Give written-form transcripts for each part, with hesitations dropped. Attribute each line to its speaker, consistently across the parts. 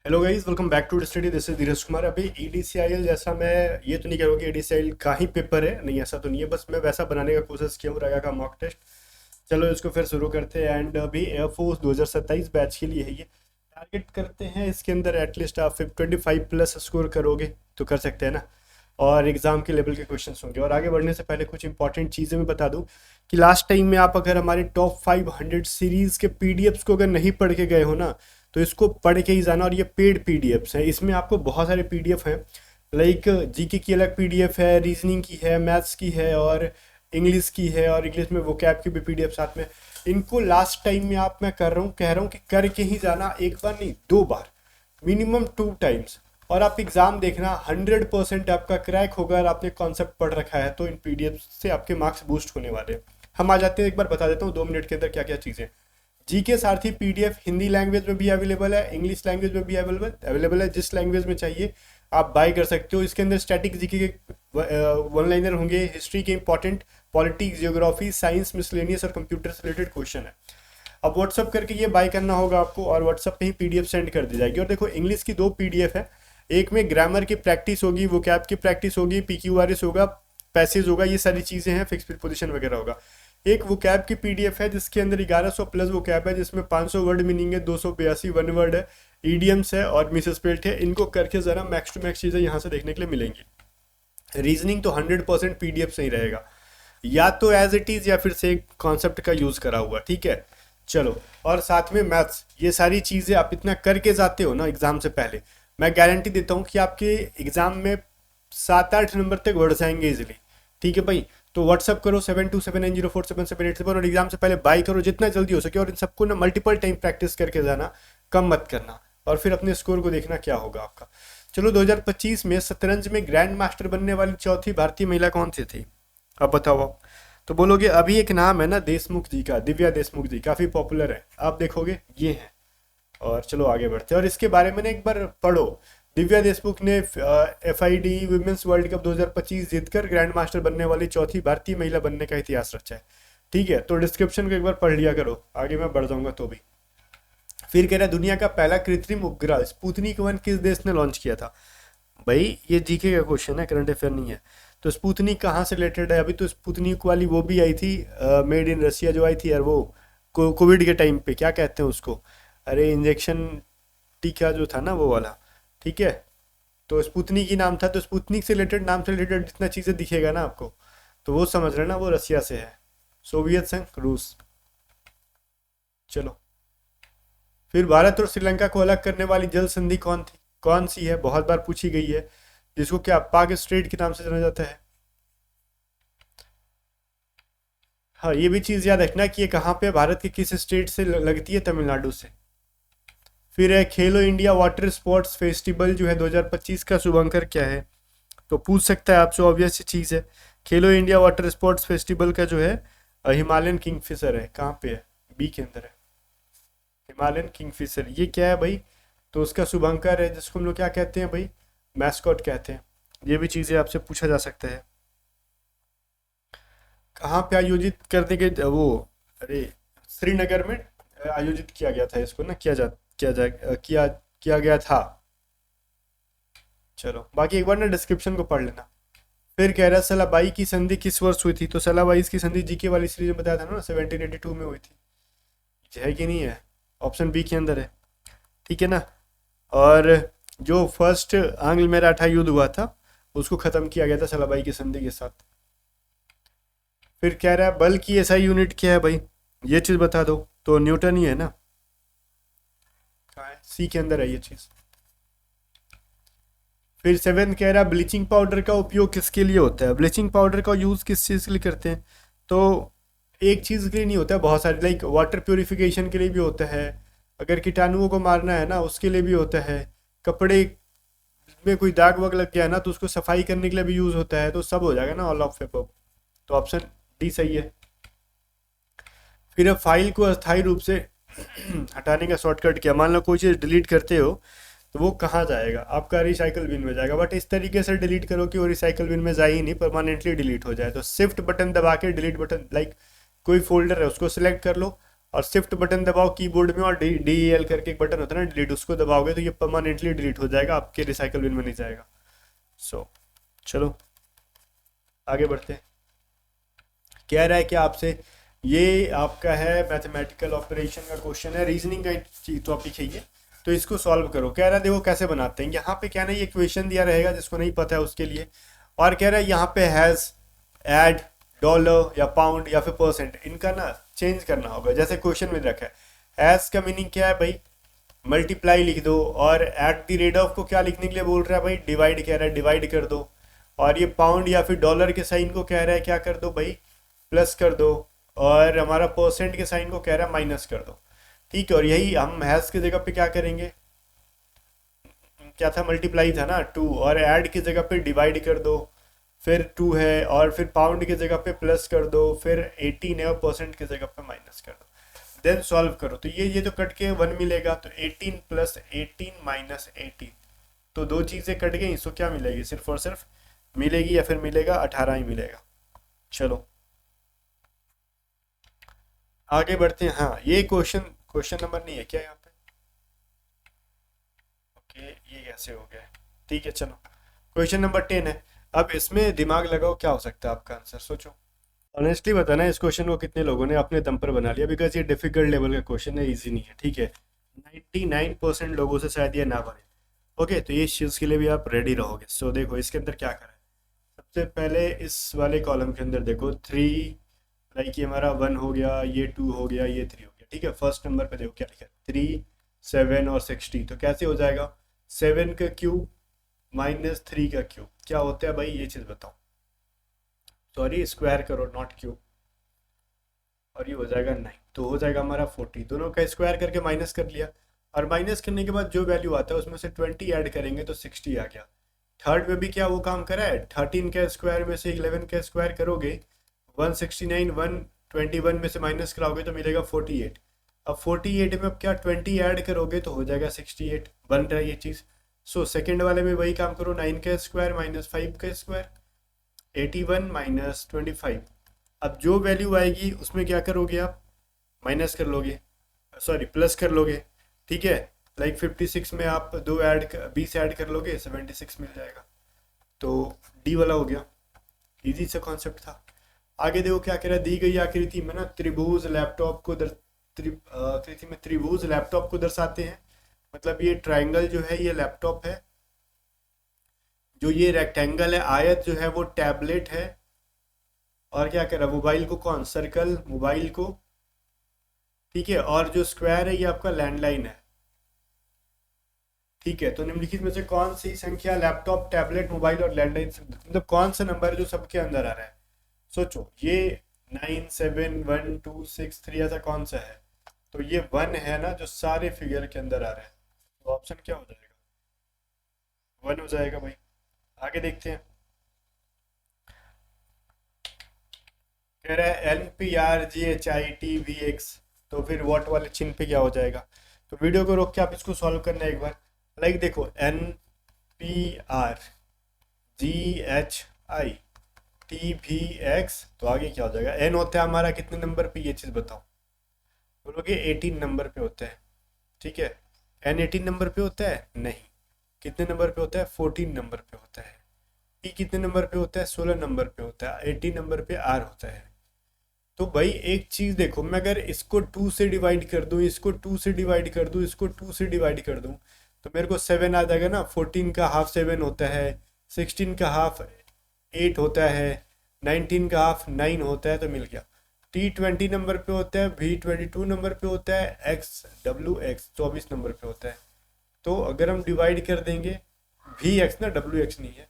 Speaker 1: Hello guys, welcome back to study. This is Dheeraj Kumar. अभी EDCIL जैसा मैं ये तो नहीं कह रहा हूँ कि EDCIL का ही पेपर है, नहीं ऐसा तो नहीं है, बस मैं वैसा बनाने का कोशिश किया हूँ, रगा का मॉक टेस्ट। चलो इसको फिर शुरू करते हैं। एंड अभी एयरफोर्स 2027 बैच के लिए है ये। टारगेट करते हैं इसके अंदर एटलीस्ट आप 25 प्लस स्कोर करोगे तो कर सकते हैं ना। और एग्जाम के लेवल के क्वेश्चंस होंगे। और आगे बढ़ने से पहले कुछ इंपॉर्टेंट चीज़ें मैं बता दूं कि लास्ट टाइम में आप अगर हमारे टॉप 500 सीरीज के पीडीएफ्स को अगर नहीं पढ़ के गए हो ना, तो इसको पढ़ के ही जाना। और ये पेड पीडीएफ्स हैं, इसमें आपको बहुत सारे पीडीएफ हैं। लाइक जीके की अलग पीडीएफ है, रीजनिंग की है, मैथ्स की है, और इंग्लिश की है, और इंग्लिश में वोकैब की भी पीडीएफ साथ में। इनको लास्ट टाइम में आप मैं कह रहा हूँ कि करके ही जाना, एक बार नहीं 2 बार, मिनिमम 2 टाइम्स। और आप एग्जाम देखना 100% आपका क्रैक होगा अगर आपने कॉन्सेप्ट पढ़ रखा है तो। इन पीडीएफ से आपके मार्क्स बूस्ट होने वाले हैं। हम आ जाते हैं, एक बार बता देता हूँ 2 मिनट के अंदर क्या क्या चीज़ें। जीके सारथी पीडीएफ हिंदी लैंग्वेज में भी अवेलेबल है, इंग्लिश लैंग्वेज में भी अवेलेबल है। जिस लैंग्वेज में चाहिए आप बाय कर सकते हो। इसके अंदर स्टैटिक जीके के वन लाइनर होंगे, हिस्ट्री के important, politics, geography, science, miscellaneous और कंप्यूटर से रिलेटेड क्वेश्चन है। अब व्हाट्सअप करके ये बाय करना होगा आपको, और व्हाट्सअप पे ही पीडीएफ सेंड कर दी जाएगी। और देखो, इंग्लिश की 2 पीडीएफ है। एक में ग्रामर की प्रैक्टिस होगी, वोकैब की प्रैक्टिस होगी, PQRS होगा, पैसेज होगा, ये सारी चीज़ें हैं, फिक्स प्रीपोजिशन वगैरह होगा। एक वोकैब की पीडीएफ है जिसके अंदर 1100 प्लस वोकैब है, जिसमें 500 वर्ड मीनिंग है, 282 वन वर्ड है, ईडियम्स है और मिसस्पेल्ट है। इनको करके ज़रा मैक्स टू मैक्स चीज़ें यहाँ से देखने के लिए मिलेंगी। रीजनिंग तो 100% पीडीएफ से ही रहेगा, या तो एज इट इज़ या फिर से कॉन्सेप्ट का यूज़ करा हुआ। ठीक है, चलो। और साथ में मैथ्स, ये सारी चीज़ें आप इतना करके जाते हो ना एग्ज़ाम से पहले, मैं गारंटी देता हूँ कि आपके एग्ज़ाम में 7-8 नंबर तक बढ़ जाएंगे इजिली। ठीक है भाई, तो व्हाट्सअप करो 7279047787 और एग्जाम से पहले बाई करो जितना जल्दी हो सके। और इन सबको ना मल्टीपल टाइम प्रैक्टिस करके जाना, कम मत करना। और फिर अपने स्कोर को देखना क्या होगा आपका। चलो, 2025 में शतरंज में ग्रैंड मास्टर बनने वाली चौथी भारतीय महिला कौन सी थी? अब बताओ आप। तो बोलोगे अभी एक नाम है ना देशमुख जी का, दिव्या देशमुख जी, काफ़ी पॉपुलर है, आप देखोगे ये हैं। और चलो आगे बढ़ते हैं, और इसके बारे में ना एक बार पढ़ो। दिव्या देशमुख ने FID वुमेन्स वर्ल्ड कप 2025 जीतकर ग्रैंड मास्टर बनने वाली चौथी भारतीय महिला बनने का इतिहास रचा है। ठीक है, तो डिस्क्रिप्शन को एक बार पढ़ लिया करो, आगे मैं बढ़ जाऊंगा तो भी। फिर कह रहा है दुनिया का पहला कृत्रिम उपग्रह स्पुतनिक 1 किस देश ने लॉन्च किया था? भाई ये जीके का क्वेश्चन है, करंट अफेयर नहीं है। तो स्पुतनिक कहाँ से रिलेटेड है? अभी तो स्पुतनिक वाली वो भी आई थी, मेड इन रशिया जो आई थी यार, वो कोविड के टाइम पे क्या कहते हैं उसको, अरे इंजेक्शन टीका जो था ना वो वाला। ठीक है, तो स्पुतनिक ही नाम था। तो स्पुतनिक से रिलेटेड, नाम से रिलेटेड जितना चीज़ें दिखेगा ना आपको, तो वो समझ लेना वो रसिया से है, सोवियत संघ, रूस। चलो, फिर भारत और श्रीलंका को अलग करने वाली जल संधि कौन थी, कौन सी है? बहुत बार पूछी गई है, जिसको क्या पाक स्ट्रेट के नाम से जाना जाता है। हाँ, ये भी चीज़ याद रखना कि ये कहाँ पे, भारत के किस स्टेट से लगती है? तमिलनाडु से। फिर है खेलो इंडिया वाटर स्पोर्ट्स फेस्टिवल जो है 2025 का शुभंकर क्या है? तो पूछ सकता है आपसे, ऑब्वियस सी चीज़ है। खेलो इंडिया वाटर स्पोर्ट्स फेस्टिवल का जो है हिमालयन किंगफिशर है। कहाँ पे है? बी के अंदर है, हिमालयन किंगफिशर। ये क्या है भाई? तो उसका शुभंकर है, जिसको हम लोग क्या कहते हैं भाई? मैस्कॉट कहते हैं। ये भी चीज़ें आपसे पूछा जा सकता है। कहाँ पे आयोजित करने के वो, अरे श्रीनगर में आयोजित किया गया था इसको ना, किया गया था। चलो, बाकी एक बार ना डिस्क्रिप्शन को पढ़ लेना। फिर कह रहा है सलाबाई की संधि किस वर्ष हुई थी? तो सलाबाई की संधि जीके वाली सीरीज में बताया था ना, 1782 में हुई थी। है कि नहीं है? ऑप्शन बी के अंदर है। ठीक है ना। और जो फर्स्ट आंग्ल मराठा युद्ध हुआ था उसको खत्म किया गया था सलाबाई की संधि के साथ। फिर कह रहा है बल की एसआई यूनिट क्या है भाई? ये चीज बता दो। तो न्यूटन ही है ना। कहाँ है? सी के अंदर है ये चीज। फिर सेवन कह रहा है ब्लीचिंग पाउडर का उपयोग किसके लिए होता है? ब्लीचिंग पाउडर का यूज़ किस चीज़ के लिए करते हैं? तो एक चीज़ के लिए नहीं होता है, बहुत सारे, लाइक वाटर प्योरिफिकेशन के लिए भी होता है, अगर कीटाणुओं को मारना है ना उसके लिए भी होता है, कपड़े में कोई दाग वाग लग गया है ना तो उसको सफाई करने के लिए भी यूज़ होता है। तो सब हो जाएगा ना, ऑल ऑफ अबव। तो ऑप्शन डी सही है। फिर अब फाइल को अस्थायी रूप से हटाने का शॉर्टकट क्या? मान लो कोई चीज़ डिलीट करते हो तो वो कहाँ जाएगा? आपका रिसाइकल बिन में जाएगा, बट इस तरीके से डिलीट करो कि वो रिसाइकल बिन में जाए ही नहीं, परमानेंटली डिलीट हो जाए। तो शिफ्ट बटन दबा के डिलीट बटन, लाइक कोई फोल्डर है उसको सिलेक्ट कर लो और शिफ्ट बटन दबाओ कीबोर्ड में और DEL करके एक बटन होता है ना डिलीट, उसको दबाओगे तो ये परमानेंटली डिलीट हो जाएगा, आपके रिसाइकल बिन में नहीं जाएगा। सो चलो आगे बढ़ते हैं। कह रहा है कि आपसे ये आपका है मैथमेटिकल ऑपरेशन का क्वेश्चन है, रीजनिंग का टॉपिक है ये, तो इसको सॉल्व करो। कह रहा है देखो कैसे बनाते हैं, यहाँ पे क्या ना ये क्वेश्चन दिया रहेगा जिसको नहीं पता है उसके लिए, और कह रहा है यहाँ पे हैज, एड, डॉलर या पाउंड या फिर परसेंट, इनका ना चेंज करना होगा। जैसे क्वेश्चन में रखा है हैज का मीनिंग क्या है भाई, मल्टीप्लाई लिख दो, और एट द रेट ऑफ को क्या लिखने के लिए बोल रहा है भाई, डिवाइड, कह रहा है डिवाइड कर दो, और ये पाउंड या फिर डॉलर के साइन को कह रहा है क्या कर दो भाई, प्लस कर दो, और हमारा परसेंट के साइन को कह रहा है माइनस कर दो। ठीक है, और यही हम हैज की जगह पे क्या करेंगे, क्या था, मल्टीप्लाई था ना 2, और ऐड की जगह पे डिवाइड कर दो, फिर 2 है, और फिर पाउंड की जगह पे प्लस कर दो, फिर 18 है और परसेंट की जगह पे माइनस कर दो, देन सॉल्व करो। तो ये तो कट के 1 मिलेगा, तो 18 प्लस 18 माइनस 18, तो दो चीज़ें कट गई, सो क्या मिलेगी, सिर्फ और सिर्फ मिलेगी या फिर मिलेगा 18 ही मिलेगा। चलो आगे बढ़ते हैं। हाँ ये क्वेश्चन नंबर नहीं है क्या यहाँ पे, ओके ये कैसे हो गया, ठीक है चलो क्वेश्चन नंबर 10 है। अब इसमें दिमाग लगाओ, क्या हो सकता है आपका आंसर, सोचो। ऑनेस्टली बताना इस क्वेश्चन को कितने लोगों ने अपने दम पर बना लिया, बिकॉज ये डिफिकल्ट लेवल का क्वेश्चन है, इजी नहीं है। ठीक है 99% लोगों से शायद ये ना बने। ओके तो ये चीज़ के लिए भी आप रेडी रहोगे। सो देखो इसके अंदर क्या करें, सबसे पहले इस वाले कॉलम के अंदर देखो 3, लाइक ये हमारा 1 हो गया, ये 2 हो गया, ये 3 हो गया। ठीक है फर्स्ट नंबर पे देखो क्या लिखा है, 3, 7 और 60, तो कैसे हो जाएगा, 7 का क्यूब माइनस 3 का क्यूब क्या होता है भाई, ये चीज़ बताओ, सॉरी स्क्वायर करो नॉट क्यूब, और ये हो जाएगा 9, तो हो जाएगा हमारा 40, दोनों का स्क्वायर करके माइनस कर लिया, और माइनस करने के बाद जो वैल्यू आता है उसमें से 20 ऐड करेंगे तो 60 आ गया। थर्ड में भी क्या वो काम करा है, 13 का स्क्वायर में से 11 का स्क्वायर करोगे 169, 121 में से माइनस कराओगे तो मिलेगा 48। अब 48 में अब क्या 20 ऐड करोगे तो हो जाएगा 68, बन रहा है ये चीज़। सो सेकेंड वाले में वही काम करो, 9 का स्क्वायर माइनस 5 का स्क्वायर, 81 माइनस 25। अब जो वैल्यू आएगी उसमें क्या करोगे आप, माइनस कर लोगे, सॉरी प्लस कर लोगे। ठीक है लाइक 56 में आप 20 ऐड कर लोगे 76 मिल जाएगा, तो डी वाला हो गया, इजी सा कॉन्सेप्ट था। आगे देखो क्या कह रहा है, दी गई आकृति में ना त्रिभुज लैपटॉप को आकृति में त्रिभुज लैपटॉप को दर्शाते हैं, मतलब ये ट्रायंगल जो है ये लैपटॉप है, जो ये रेक्टेंगल है आयत जो है वो टैबलेट है, और क्या कह रहा है मोबाइल को कौन, सर्कल मोबाइल को। ठीक है और जो स्क्वायर है ये आपका लैंडलाइन है। ठीक है तो निम्नलिखित में से कौन सी संख्या लैपटॉप, टैबलेट, मोबाइल और लैंडलाइन, मतलब कौन सा नंबर है जो सबके अंदर आ रहा है, सोचो ये 9, 7, 1, 2, 6, 3 ऐसा कौन सा है, तो ये 1 है ना जो सारे फिगर के अंदर आ रहा है, तो ऑप्शन क्या हो जाएगा, 1 हो जाएगा भाई। आगे देखते हैं, कह रहा है NPRGHITVX, तो फिर वॉट वाले चिन्ह पे क्या हो जाएगा, तो वीडियो को रोक के आप इसको सॉल्व करना एक बार। लाइक देखो NPRGHITVX, तो आगे क्या हो जाएगा, N होता है हमारा कितने नंबर पे, ये चीज़ बताओ, बोलोगे 18 नंबर पे होता है। ठीक है N 18 नंबर पे होता है, नहीं, कितने नंबर पे होता है, 14 नंबर पे होता है। P कितने नंबर पे होता है, 16 नंबर पे होता है। 18 नंबर पे R होता है। तो भाई एक चीज देखो, मैं अगर इसको 2 से डिवाइड कर दूं, इसको 2 से डिवाइड कर दूं, इसको 2 से डिवाइड कर दूं, तो मेरे को 7 आ जाएगा ना। 14 का हाफ 7 होता है, 16 का हाफ 8 होता है, 19 का हाफ 9 होता है, तो मिल गया। T 20 नंबर पे होता है, V 22 नंबर पे होता है, X 24 नंबर पे होता है। तो अगर हम डिवाइड कर देंगे VX ना, WX नहीं है,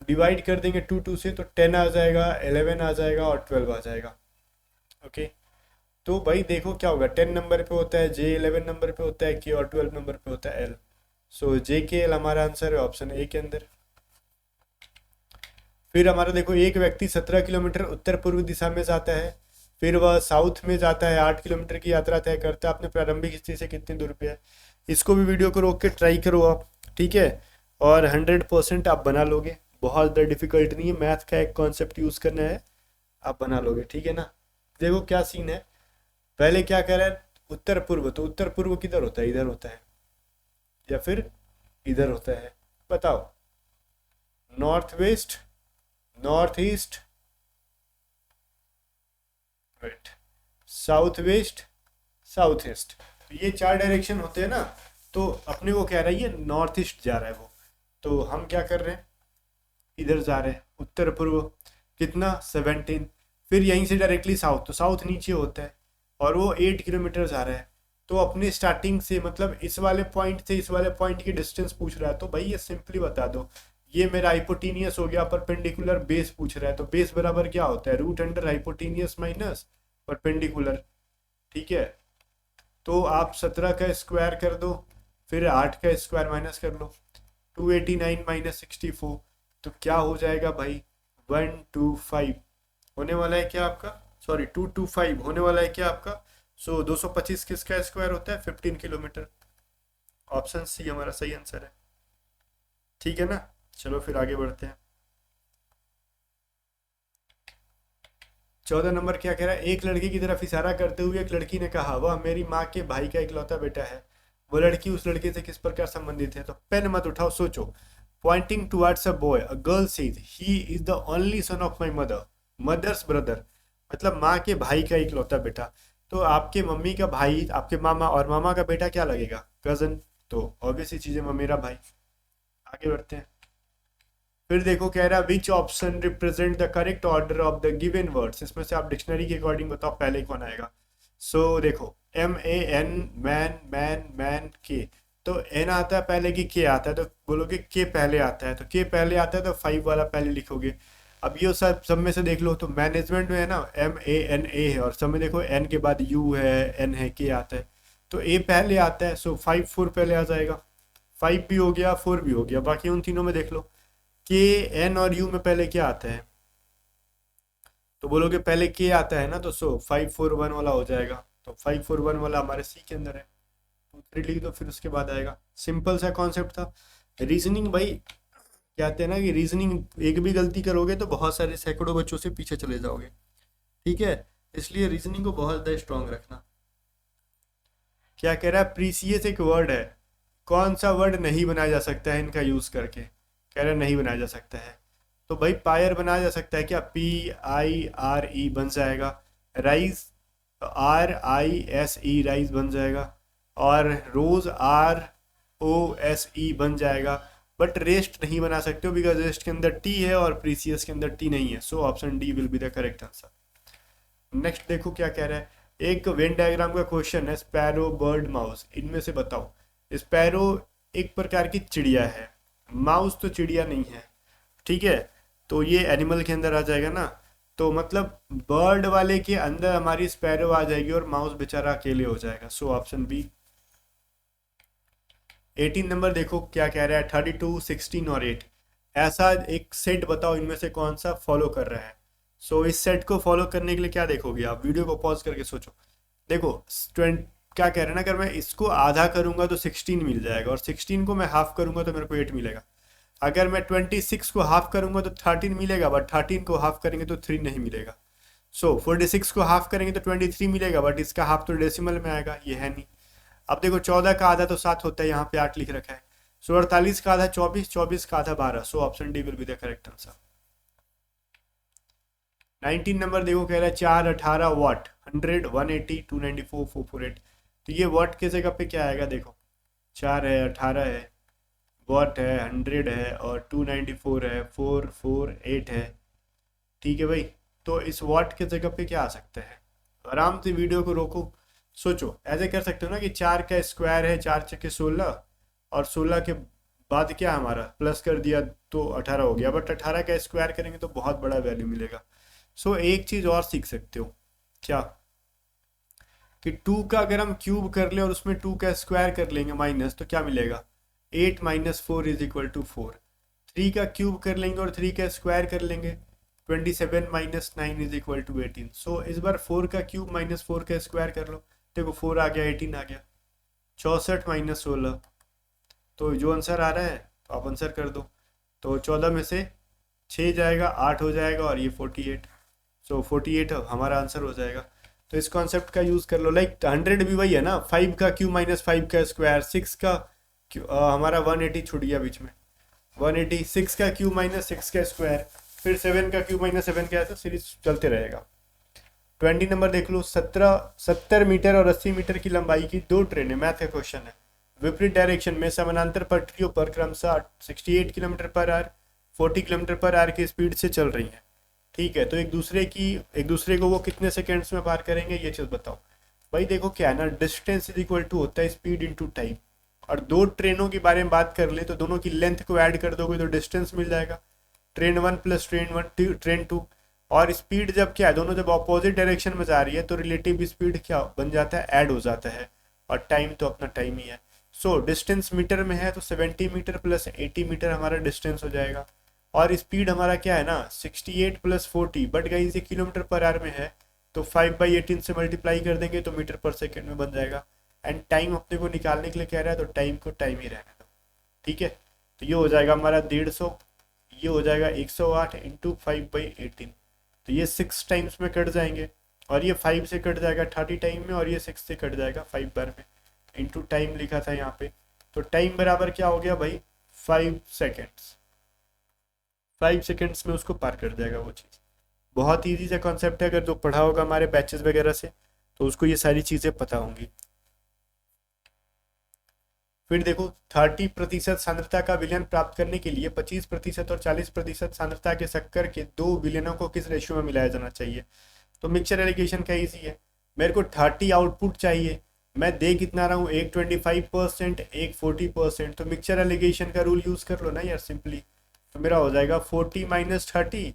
Speaker 1: डिवाइड कर देंगे 2 से, तो 10 आ जाएगा, 11 आ जाएगा और 12 आ जाएगा। ओके तो भाई देखो क्या होगा, 10 नंबर पे होता है J, 11 नंबर पे होता है K और 12 नंबर पे होता है L। सो JKL हमारा आंसर है ऑप्शन ए के अंदर। फिर हमारा देखो एक व्यक्ति 17 किलोमीटर उत्तर पूर्व दिशा में जाता है, फिर वह साउथ में जाता है, 8 किलोमीटर की यात्रा तय करता है, अपने प्रारंभिक स्थिति से कितनी दूर पे है। इसको भी वीडियो को रोक के ट्राई करो आप, ठीक है, और 100% आप बना लोगे, बहुत ज़्यादा डिफिकल्ट नहीं है, मैथ का एक कॉन्सेप्ट यूज़ करना है, आप बना लोगे, ठीक है ना। देखो क्या सीन है, पहले क्या कह रहा है, उत्तर पूर्व, तो उत्तर पूर्व किधर होता है, इधर होता है या फिर इधर होता है, बताओ। North west, north east, wait, south west, south east. तो ये चार डायरेक्शन होते हैं ना, तो अपने को कह रहा है ये नॉर्थ ईस्ट जा रहा है वो, तो हम क्या कर रहे हैं, इधर जा रहे हैं उत्तर पूर्व, कितना 17। फिर यहीं से डायरेक्टली साउथ, तो साउथ नीचे होता है और वो 8 किलोमीटर जा रहा है। तो अपने स्टार्टिंग से मतलब इस वाले पॉइंट से इस वाले पॉइंट की डिस्टेंस पूछ रहा है, तो भाई ये सिंपली बता दो, ये मेरा हाइपोटेनियस हो गया, परपेंडिकुलर बेस पूछ रहा है, तो बेस बराबर क्या होता है, root under hypotenuse minus perpendicular. ठीक है, तो आप 17 का स्क्वायर कर दो, फिर 8 का स्क्वायर माइनस कर लो, 289 माइनस 64, तो क्या हो जाएगा भाई, 125 होने वाला है क्या आपका, सॉरी 225 होने वाला है क्या आपका। सो 225 किसका स्क्वायर होता है, 15 किलोमीटर। ऑप्शन सी हमारा सही आंसर है। ठीक है ना, चलो फिर आगे बढ़ते हैं। 14 नंबर क्या कह रहा है, एक लड़की की तरफ इशारा करते हुए एक लड़की ने कहा, वह मेरी माँ के भाई का इकलौता बेटा है। वो लड़की उस लड़के से किस प्रकार संबंधित है, तो पेन मत उठाओ, सोचो। Pointing towards a boy, a girl says he is the only son of my mother, mother's brother, मतलब माँ के भाई का इकलौता बेटा। तो आपके मम्मी का भाई आपके मामा, और मामा का बेटा क्या लगेगा, कजन, तो ऑब्वियसली चीज है मेरा भाई। आगे बढ़ते हैं। फिर देखो कह रहा है which option represent the correct order of the given words, इसमें से आप डिक्शनरी के अकॉर्डिंग बताओ पहले कौन आएगा। सो देखो MAN, मैन, मैन, मैन, के, तो एन आता है पहले कि के आता है, तो बोलोगे के पहले आता है, तो के पहले आता है तो 5 वाला पहले लिखोगे। अब ये सब में से देख लो, तो मैनेजमेंट में है ना MANA है, और सब में देखो एन के बाद यू है, एन है, के आता है, तो ए पहले आता है, सो 5 4 पहले आ जाएगा, 5 भी हो गया 4 भी हो गया। बाकी उन तीनों में देख लो के, एन और यू में पहले क्या आता है, तो बोलोगे पहले के आता है ना, तो 5 4 1 वाला हो जाएगा, तो 5 4 1 वाला हमारे सी के अंदर है, 2 3 लिख दो, फिर उसके बाद आएगा। सिंपल सा कॉन्सेप्ट था। रीजनिंग भाई, कहते हैं ना कि रीजनिंग एक भी गलती करोगे तो बहुत सारे सैकड़ों बच्चों से पीछे चले जाओगे। ठीक है, इसलिए रीजनिंग को बहुत ज़्यादा स्ट्रांग रखना। क्या कह रहा है, प्रीसियस एक वर्ड है, कौन सा वर्ड नहीं बनाया जा सकता है इनका यूज करके, कह रहा है नहीं बनाया जा सकता है। तो भाई पायर बनाया जा सकता है क्या, PIRE बन जाएगा। राइस, RISE राइस बन जाएगा। और रोज ROSE बन जाएगा। बट रेस्ट नहीं बना सकते हो, बिकॉज रेस्ट के अंदर टी है और प्रीसियस के अंदर टी नहीं है, so option D will be the correct answer. Next देखो क्या कह रहा है, एक वेन डायग्राम का क्वेश्चन है, स्पैरो, बर्ड, माउस, इनमें से बताओ। स्पैरो एक प्रकार की चिड़िया है, माउस तो चिड़िया नहीं है, ठीक है, तो ये एनिमल के अंदर आ जाएगा ना, तो मतलब बर्ड वाले के अंदर हमारी स्पैरो आ जाएगी और माउस बेचारा अकेले हो जाएगा, सो ऑप्शन बी। 18 नंबर देखो क्या कह रहा है, 32, 16 और 8, ऐसा एक सेट बताओ इनमें से कौन सा फॉलो कर रहा है। सो इस सेट को फॉलो करने के लिए क्या देखोगे आप, वीडियो को पॉज करके सोचो। देखो 20 क्या कह रहे हैं ना, अगर मैं इसको आधा करूंगा तो 16 मिल जाएगा, और 16 को मैं हाफ करूंगा तो मेरे को 8 मिलेगा। अगर मैं 26 को हाफ करूंगा तो 13 मिलेगा, बट 13 को हाफ करेंगे तो 3 नहीं मिलेगा। सो 46 को हाफ करेंगे तो 23 मिलेगा, बट इसका हाफ तो डेसिमल में आएगा, ये है नहीं। अब देखो 14 का आधा तो 7 होता है, यहाँ पे 8 लिख रखा है। सो 48 का आधा 24, 24 का आधा 12, so option D will be the correct answer. 19 number देखो कह रहा है 4, 18 वाट, 100, 180, 294, 448, तो ये वाट की जगह पे क्या आएगा, देखो 4 है, 18 है, वाट है, 100 है, और 294 है, 448 है। ठीक है भाई, तो इस वाट की जगह पे क्या आ सकता है, आराम से वीडियो को रोको, सोचो। ऐसे कर सकते हो ना कि 4 का स्क्वायर है, 4 चक्के 16, और 16 के बाद क्या हमारा प्लस कर दिया तो 18 हो गया, बट 18 का स्क्वायर करेंगे तो बहुत बड़ा वैल्यू मिलेगा। सो एक चीज़ और सीख सकते हो, क्या, कि 2 का अगर हम क्यूब कर ले और उसमें 2 का स्क्वायर कर लेंगे माइनस, तो क्या मिलेगा, 8 माइनस 4 इज इक्वल टू 4। 3 का क्यूब कर लेंगे और 3 का स्क्वायर कर लेंगे, 27 माइनस 9 इज इक्वल टू 18। सो इस बार 4 का क्यूब माइनस 4 का स्क्वायर कर लो, देखो 4 आ गया, 18 आ गया, 64 माइनस 16, तो जो आंसर आ रहा है तो आप आंसर कर दो। तो 14 में से 6 जाएगा, 8 हो जाएगा, और ये 48, सो 48 हमारा आंसर हो जाएगा। तो इस कॉन्सेप्ट का यूज़ कर लो। लाइक 100 भी वही है ना, 5 का क्यू माइनस 5 का स्क्वायर, 6 का क्यू, हमारा 180 छूट गया बीच में, 180, 6 का क्यू माइनस 6 का स्क्वायर, फिर 7 का क्यू माइनस 7 का, ऐसा सीरीज चलते रहेगा। 20 नंबर देख लो, 70 मीटर और 80 मीटर की लंबाई की दो ट्रेनें, मैथ का क्वेश्चन है, विपरीत डायरेक्शन में समानांतर पटरियों पर क्रमशः 68 kilometre per hour, 40 kilometre per hour की स्पीड से चल रही हैं। ठीक है, तो एक दूसरे को वो कितने सेकेंड्स में पार करेंगे, ये चीज़ बताओ। भाई देखो क्या है ना, डिस्टेंस इज इक्वल टू होता है स्पीड इनटू टाइम, और दो ट्रेनों के बारे में बात कर ले तो दोनों की लेंथ को ऐड कर दोगे तो डिस्टेंस मिल जाएगा, ट्रेन 1 प्लस ट्रेन 2। और स्पीड जब क्या है, दोनों जब अपोजिट डायरेक्शन में जा रही है तो रिलेटिव स्पीड क्या बन जाता है, ऐड हो जाता है, और टाइम तो अपना टाइम ही है। सो डिस्टेंस मीटर में है तो 70 मीटर प्लस 80 मीटर हमारा डिस्टेंस हो जाएगा, और स्पीड हमारा क्या है ना 68 प्लस 40, बट गाइस ये किलोमीटर पर आवर में है तो 5/18 से मल्टीप्लाई कर देंगे तो मीटर पर सेकेंड में बन जाएगा। एंड टाइम अपने को निकालने के लिए कह रहा है तो टाइम को टाइम ही रहने दो। ठीक है, तो ये हो जाएगा हमारा 150, ये हो जाएगा 108 इंटू 5/18, तो ये 6 टाइम्स में कट जाएंगे, और ये 5 से कट जाएगा 30 टाइम में, और ये 6 से कट जाएगा 5 बार में, इंटू टाइम लिखा था यहाँ पे, तो टाइम बराबर क्या हो गया भाई 5 सेकेंड्स, 5 सेकेंड्स में उसको पार कर जाएगा वो चीज़। बहुत ईजी सा कॉन्सेप्ट है, अगर जो पढ़ा होगा हमारे बैचेस वगैरह से तो उसको ये सारी चीज़ें पता होंगी। फिर देखो 30% सांद्रता का विलयन प्राप्त करने के लिए 25% और 40% सांद्रता के शक्कर के दो विलयनों को किस रेशियो में मिलाया जाना चाहिए। तो मिक्सचर एलिगेशन का ईजी है, मेरे को 30 आउटपुट चाहिए, मैं दे कितना रहा हूँ, एक 25%, एक 40%, तो मिक्सचर एलिगेशन का रूल यूज़ कर लो ना यार सिंपली। तो मेरा हो जाएगा 40 माइनस 30,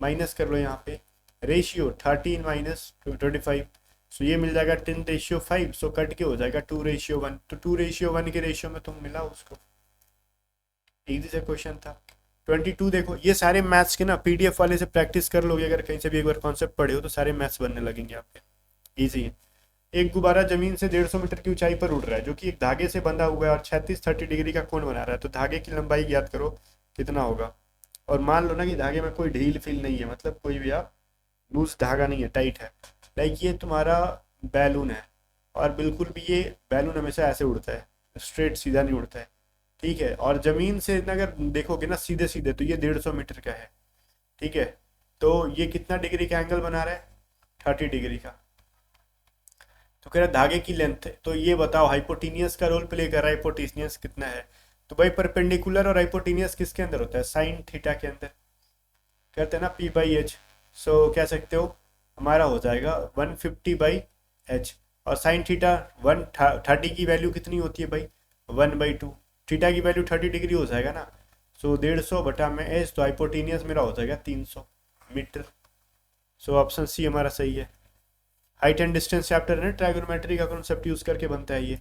Speaker 1: माइनस कर लो यहाँ पे रेशियो 13 माइनस 25, सो ये मिल जाएगा 10:5, सो कट के हो जाएगा 2:1, तो 2:1 के रेशियो में तुम मिला उसको। इजी सा क्वेश्चन था। 22 देखो, ये सारे मैथ्स के ना पीडीएफ वाले से प्रैक्टिस कर लोगे, अगर कहीं से भी एक बार कॉन्सेप्ट पढ़े हो तो सारे मैथ्स बनने लगेंगे आपके, ईजी है। एक गुब्बारा जमीन से 150 मीटर की ऊंचाई पर उड़ रहा है जो कि एक धागे से बंधा हुआ है और 36-30 डिग्री का कोण बना रहा है, तो धागे की लंबाई ज्ञात करो कितना होगा। और मान लो ना कि धागे में कोई ढील फील नहीं है, मतलब कोई भी आप लूज धागा नहीं है, टाइट है, लाइक ये तुम्हारा बैलून है, और बिल्कुल भी ये बैलून हमेशा ऐसे उड़ता है, स्ट्रेट सीधा नहीं उड़ता है। ठीक है, और ज़मीन से अगर देखोगे ना सीधे सीधे तो ये 150 मीटर का है। ठीक है, तो ये कितना डिग्री का एंगल बना रहा है, 30 डिग्री का। तो कह रहा है धागे की लेंथ है, तो ये बताओ हाइपोटीनियस का रोल प्ले कर रहा है, हाइपोटीनियस कितना है। तो भाई परपेंडिकुलर और हाइपोटीनियस किसके अंदर होता है, साइन थीटा के अंदर, कहते हैं ना P/H। सो कह सकते हो हमारा हो जाएगा 150/H, और साइन थीटा 130 की वैल्यू कितनी होती है भाई, 1/2, थीटा की वैल्यू 30 डिग्री हो जाएगा ना, सो 150 बटा में H, तो हाइपोटीनियस मेरा हो जाएगा 300 मीटर। सो ऑप्शन सी हमारा सही है। हाइट एंड डिस्टेंस चैप्टर है ना, ट्रायगोनोमेट्री का कॉन्सेप्ट यूज करके बनता है ये।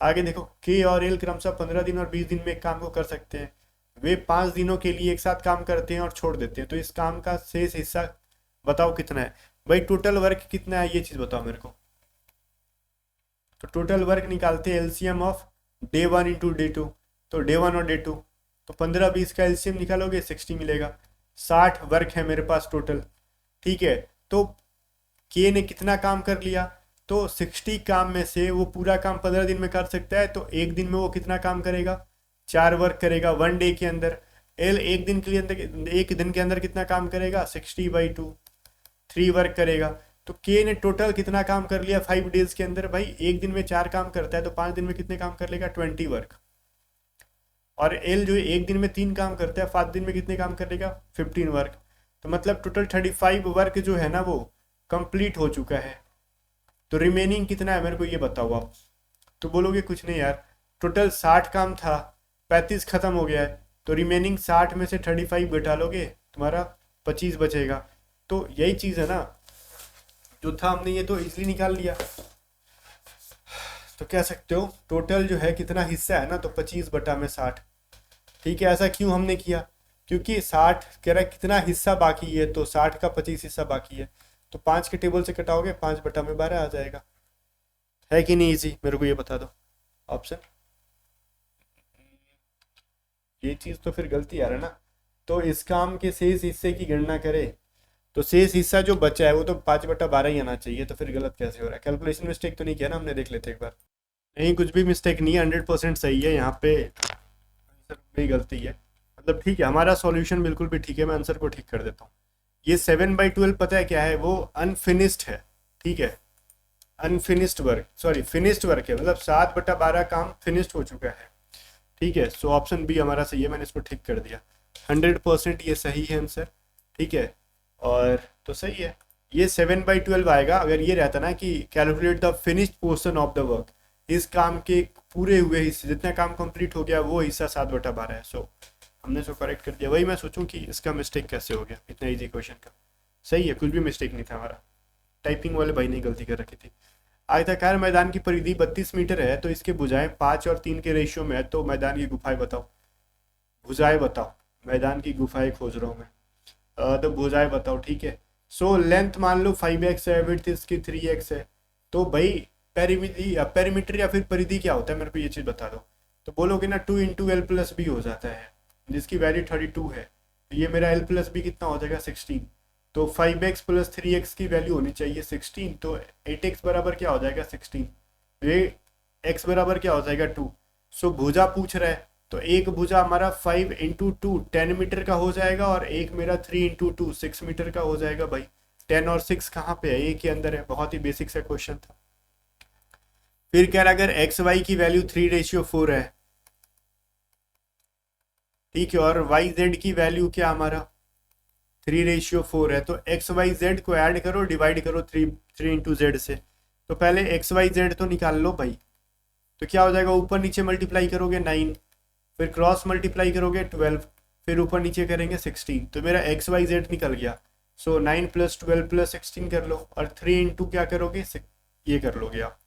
Speaker 1: आगे देखो, के और एल क्रमशः 15 दिन और 20 दिन में एक काम को कर सकते हैं, वे 5 दिनों के लिए एक साथ काम करते हैं और छोड़ देते हैं, तो इस काम का शेष हिस्सा बताओ कितना है। भाई टोटल वर्क कितना है ये चीज बताओ मेरे को। तो टोटल वर्क निकालते हैं LCM of day 1 into day 2, तो डे 1 और डे 2, तो 15-20 का एलसीएम निकालोगे 60 मिलेगा, 60 वर्क है मेरे पास टोटल। ठीक है, तो के ने कितना काम कर लिया, तो 60 काम में से वो पूरा काम 15 दिन में कर सकता है, तो एक दिन में वो कितना काम करेगा, 4 वर्क करेगा 1 डे के अंदर। एल एक दिन के लिए एक दिन के अंदर कितना काम करेगा, 60/2, 3 वर्क करेगा। तो के ने टोटल कितना काम कर लिया 5 डेज के अंदर, भाई एक दिन में 4 काम करता है तो 5 दिन में कितने काम कर लेगा, 20 वर्क। और एल जो एक दिन में 3 काम करता है, 5 दिन में कितने काम करेगा, 15 वर्क। तो मतलब टोटल 35 वर्क जो है ना वो कंप्लीट हो चुका है। तो रिमेनिंग कितना है मेरे को ये बताओ आप। तो बोलोगे कुछ नहीं यार, टोटल 60 काम था, 35 खत्म हो गया है, तो रिमेनिंग 60 में से 35 घटा लोगे, तुम्हारा 25 बचेगा। तो यही चीज़ है ना, जो था हमने ये तो इजीली निकाल लिया। तो कह सकते हो टोटल जो है कितना हिस्सा है ना, तो 25/60। ठीक है, ऐसा क्यों हमने किया, क्योंकि 60 कह रहा है कितना हिस्सा बाकी है, तो 60 का 25 हिस्सा बाकी है, तो 5 के टेबल से कटाओगे 5/12 आ जाएगा। है कि नहीं इजी, मेरे को ये बता दो ऑप्शन। ये चीज़ तो फिर गलती आ रहा है ना, तो इस काम के शेष हिस्से की गणना करें तो शेष हिस्सा जो बचा है वो तो 5/12 ही आना चाहिए, तो फिर गलत कैसे हो रहा है? कैलकुलेशन मिस्टेक तो नहीं किया ना हमने? देख लेते एक बार। नहीं, कुछ भी मिस्टेक नहीं है, 100% सही है यहाँ पे। आंसर में गलती है, मतलब ठीक है, हमारा सॉल्यूशन बिल्कुल भी ठीक है। मैं आंसर को ठीक कर देता हूँ। ये 7/12 पता है क्या है? वो अनफिनिश्ड है, ठीक है। Unfinished work, sorry finished work है, मतलब 7/12 काम फिनिश्ड हो चुका है, ठीक है। सो ऑप्शन बी हमारा सही है, मैंने इसको ठीक कर दिया। 100% ये सही है आंसर, ठीक है। और तो सही है, ये 7/12 आएगा अगर ये रहता ना कि calculate the finished portion of the work, इस काम के पूरे हुए हिस्से, जितना काम कंप्लीट हो गया वो हिस्सा 7/12 है। सो हमने इसको करेक्ट कर दिया। वही मैं सोचूं कि इसका मिस्टेक कैसे हो गया इतना इजी क्वेश्चन का। सही है, कुछ भी मिस्टेक नहीं था हमारा, टाइपिंग वाले भाई ने गलती कर रखी थी। आयताकार मैदान की परिधि 32 मीटर है, तो इसके भुजाएं 5 और 3 के रेशियो में है, तो मैदान की गुफाएं बताओ। भुजाएं बताओ, मैदान की गुफाएं खोज रहा हूँ मैं। तो भुजाएं बताओ, ठीक है। सो लेंथ मान लो 5x है, विड्थ इसकी 3x है, तो भाई पेरीमिटी या पेरीमीटर या फिर परिधि क्या होता है, मेरे को ये चीज़ बता दो। तो बोलोगे ना 2 × L+B हो जाता है, जिसकी वैल्यू 32 है। तो ये मेरा L+B कितना हो जाएगा? 16। तो 5x + 3x की वैल्यू होनी चाहिए 16, तो 8x बराबर क्या हो जाएगा? 16। ये x बराबर क्या हो जाएगा? 2। सो भुजा पूछ रहा है, तो एक भुजा हमारा 5 × 2 10 मीटर का हो जाएगा, और एक मेरा 3 × 2 6 मीटर का हो जाएगा। भाई 10 और 6 कहाँ पे है? एक के अंदर है। बहुत ही बेसिक सा क्वेश्चन था। फिर कह रहा अगर XY की वैल्यू 3:4 है, ठीक है, और YZ की वैल्यू क्या हमारा 3:4 है, तो XYZ को ऐड करो, डिवाइड करो 3 × Z से। तो पहले XYZ तो निकाल लो भाई, तो क्या हो जाएगा? ऊपर नीचे मल्टीप्लाई करोगे 9, फिर क्रॉस मल्टीप्लाई करोगे 12, फिर ऊपर नीचे करेंगे 16, तो मेरा XYZ निकल गया। सो 9 + 12 + 16 कर लो, और 3 × क्या करोगे? ये कर लोगे आप,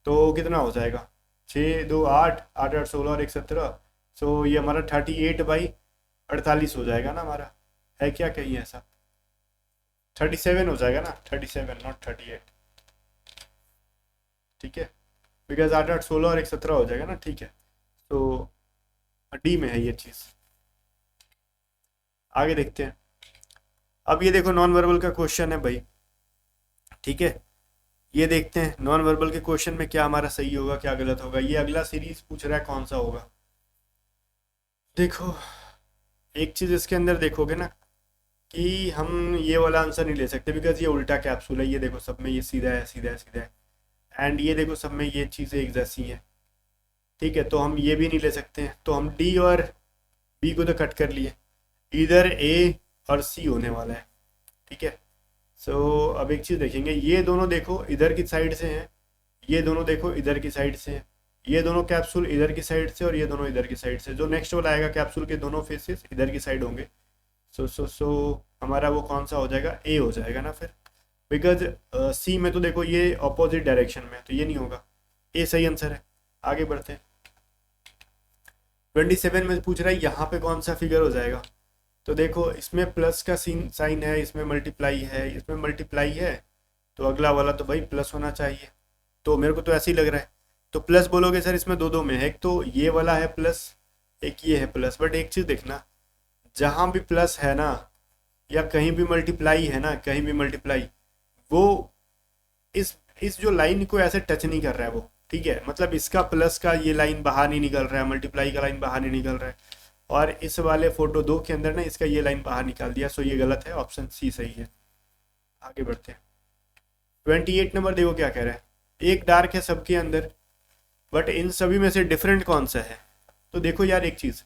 Speaker 1: तो कितना हो जाएगा? 6 2 8 8 8 16 और 1 17। सो ये हमारा 38/48 हो जाएगा ना हमारा, है क्या कहीं ऐसा? 37 हो जाएगा ना, 37 नॉट 38, ठीक है, बिकॉज 8 8 16 और 1 17 हो जाएगा ना, ठीक है। तो डी में है ये चीज़। आगे देखते हैं। अब ये देखो नॉन वर्बल का क्वेश्चन है भाई, ठीक है। ये देखते हैं नॉन वर्बल के क्वेश्चन में क्या हमारा सही होगा, क्या गलत होगा। ये अगला सीरीज पूछ रहा है कौन सा होगा। देखो एक चीज़ इसके अंदर देखोगे ना कि हम ये वाला आंसर नहीं ले सकते, बिकॉज ये उल्टा कैप्सूल है। ये देखो सब में ये सीधा है, सीधा है, सीधा है, एंड ये देखो सब में ये चीज़ें एक जैसी हैं, ठीक है। तो हम ये भी नहीं ले सकते हैं, तो हम डी और बी को तो कट कर लिए, इधर ए और सी होने वाला है, ठीक है। सो अब एक चीज़ देखेंगे, ये दोनों देखो इधर की साइड से हैं, ये दोनों देखो इधर की साइड से हैं, ये दोनों कैप्सूल इधर की साइड से और ये दोनों इधर की साइड से। जो नेक्स्ट वाला आएगा कैप्सूल के दोनों फेसेस इधर की साइड होंगे। सो हमारा वो कौन सा हो जाएगा? ए हो जाएगा ना फिर, बिकॉज सी में तो देखो ये ऑपोजिट डायरेक्शन में है, तो ये नहीं होगा। ए सही आंसर है। आगे बढ़ते हैं। 27 में पूछ रहा है यहाँ पे कौन सा फिगर हो जाएगा। तो देखो इसमें प्लस का साइन है, इसमें मल्टीप्लाई है, इसमें मल्टीप्लाई है, तो अगला वाला तो भाई प्लस होना चाहिए। तो मेरे को तो ऐसे ही लग रहा है। तो प्लस बोलोगे सर इसमें दो में है, एक तो ये वाला है प्लस, एक ये है प्लस। बट एक चीज़ देखना, जहाँ भी प्लस है ना, या कहीं भी मल्टीप्लाई है ना, कहीं भी मल्टीप्लाई, वो इस जो लाइन को ऐसे टच नहीं कर रहा है वो, ठीक है। मतलब इसका प्लस का ये लाइन बाहर नहीं निकल रहा है, मल्टीप्लाई का लाइन बाहर नहीं निकल रहा है, और इस वाले फोटो 2 के अंदर ना इसका ये लाइन बाहर निकाल दिया। सो ये गलत है, ऑप्शन सी सही है। आगे बढ़ते हैं। 28 नंबर देखो क्या कह रहा है। एक डार्क है सबके अंदर, बट इन सभी में से डिफरेंट कौन सा है। तो देखो यार एक चीज़,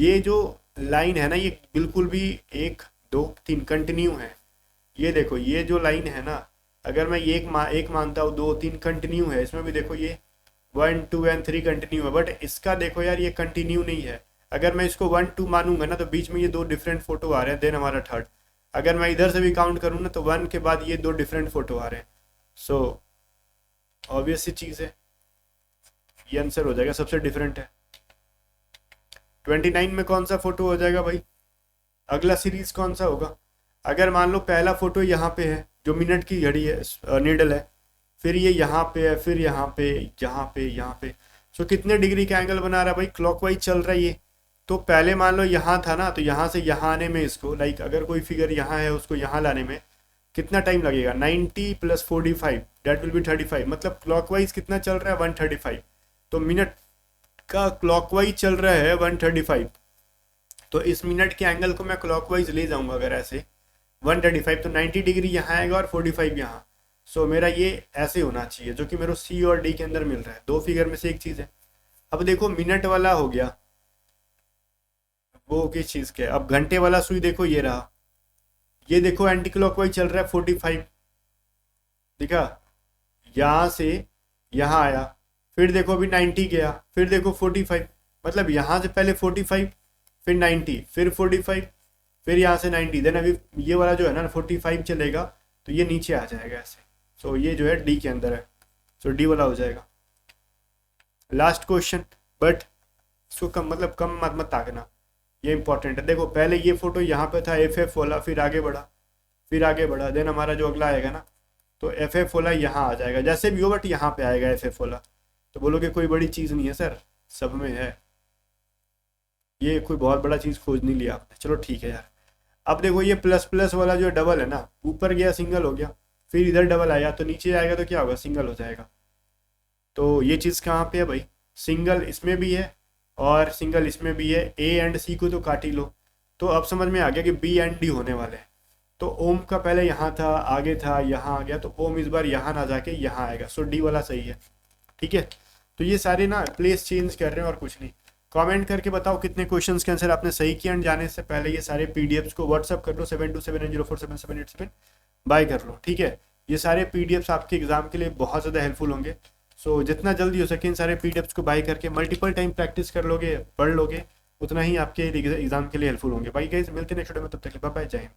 Speaker 1: ये जो लाइन है ना, ये बिल्कुल भी 1 2 3 कंटिन्यू है। ये देखो ये जो लाइन है ना, अगर मैं ये एक मानता हूँ, 2 3 कंटिन्यू है, इसमें भी देखो ये 1 2 एंड 3 कंटिन्यू है। बट इसका देखो यार ये कंटिन्यू नहीं है। अगर मैं इसको 1 2 मानूंगा ना, तो बीच में ये 2 डिफरेंट फोटो आ रहे हैं, देन हमारा थर्ड। अगर मैं इधर से भी काउंट करूँ ना, तो 1 के बाद ये 2 डिफरेंट फोटो आ रहे हैं। सो ऑब्वियस सी चीज़ है, ये आंसर हो जाएगा, सबसे डिफरेंट है। 29 में कौन सा फोटो हो जाएगा भाई? अगला सीरीज कौन सा होगा? अगर मान लो पहला फोटो यहाँ पे है, जो मिनट की घड़ी है, नीडल है, फिर ये यहाँ पे है, फिर यहाँ पे, यहाँ पे, यहाँ पे। सो कितने डिग्री का एंगल बना रहा है भाई? क्लॉकवाइज चल रहा है ये, तो पहले मान लो यहाँ था ना, तो यहाँ से यहाँ आने में इसको लाइक अगर कोई फिगर यहाँ है उसको यहाँ लाने में कितना टाइम लगेगा, 90 + 45 दैट विल बी 35, मतलब क्लॉकवाइज कितना चल रहा है 135, तो मिनट का क्लॉकवाइज चल रहा है 135, तो इस मिनट के एंगल को मैं क्लॉकवाइज ले जाऊंगा अगर ऐसे 135, तो 90 डिग्री यहाँ आएगा और 45 यहाँ। सो मेरा ये ऐसे होना चाहिए जो कि मेरे सी और डी के अंदर मिल रहा है, दो फिगर में से एक चीज़ है। अब देखो मिनट वाला हो गया, वो किस चीज़ के, अब घंटे वाला सुई देखो ये रहा, ये देखो एंटी क्लॉकवाइज चल रहा है 45, दिखा, यहाँ से यहाँ आया, फिर देखो अभी 90 गया, फिर देखो 45, मतलब यहाँ से पहले 45, फिर 90, फिर 45, फिर यहाँ से 90, देन अभी ये वाला जो है ना 45 चलेगा, तो ये नीचे आ जाएगा ऐसे। सो ये जो है डी के अंदर है, सो डी वाला हो जाएगा। लास्ट क्वेश्चन, बट इसको कम मतलब कम मत ताकना, ये इंपॉर्टेंट है। देखो पहले ये फोटो यहाँ पे था एफ वाला, फिर आगे बढ़ा, फिर आगे बढ़ा, देन हमारा जो अगला आएगा ना, तो एफ वाला यहाँ आ जाएगा, जैसे भी हो बट यहाँ पे आएगा एफ वाला। तो बोलोगे कोई बड़ी चीज़ नहीं है सर, सब में है, ये कोई बहुत बड़ा चीज़ खोज नहीं लिया आपने, चलो ठीक है यार। अब देखो ये प्लस प्लस वाला जो डबल है ना, ऊपर गया सिंगल हो गया, फिर इधर डबल आया, तो नीचे आएगा तो क्या होगा, सिंगल हो जाएगा। तो ये चीज़ कहाँ पे है भाई, सिंगल इसमें भी है और सिंगल इसमें भी है, ए एंड सी को तो काट ही लो। तो अब समझ में आ गया कि बी एंड डी होने वाले हैं। तो ओम का पहले यहाँ था, आगे था, यहाँ आ गया, तो ओम इस बार यहाँ ना जाके यहाँ आएगा, सो डी वाला सही है, ठीक है। तो ये सारे ना प्लेस चेंज कर रहे हैं और कुछ नहीं। कमेंट करके बताओ कितने क्वेश्चंस के आंसर आपने सही किया, एंड जाने से पहले ये सारे पीडीएफ्स को व्हाट्सअप कर लो 7279047787 बाय कर लो, ठीक है। ये सारे पीडीएफ्स आपके एग्जाम के लिए बहुत ज़्यादा हेल्पफुल होंगे। सो जितना जल्दी हो सके इन सारे पीडीएफ्स को बाय करके मल्टीपल टाइम प्रैक्टिस कर लोगे, पढ़ लोगे, उतना ही आपके एग्जाम के लिए हेल्पफुल होंगे। बाई गाइस, मिलते हैं नेक्स्ट वीडियो में, तब तक बाय बाय, जय हिंद।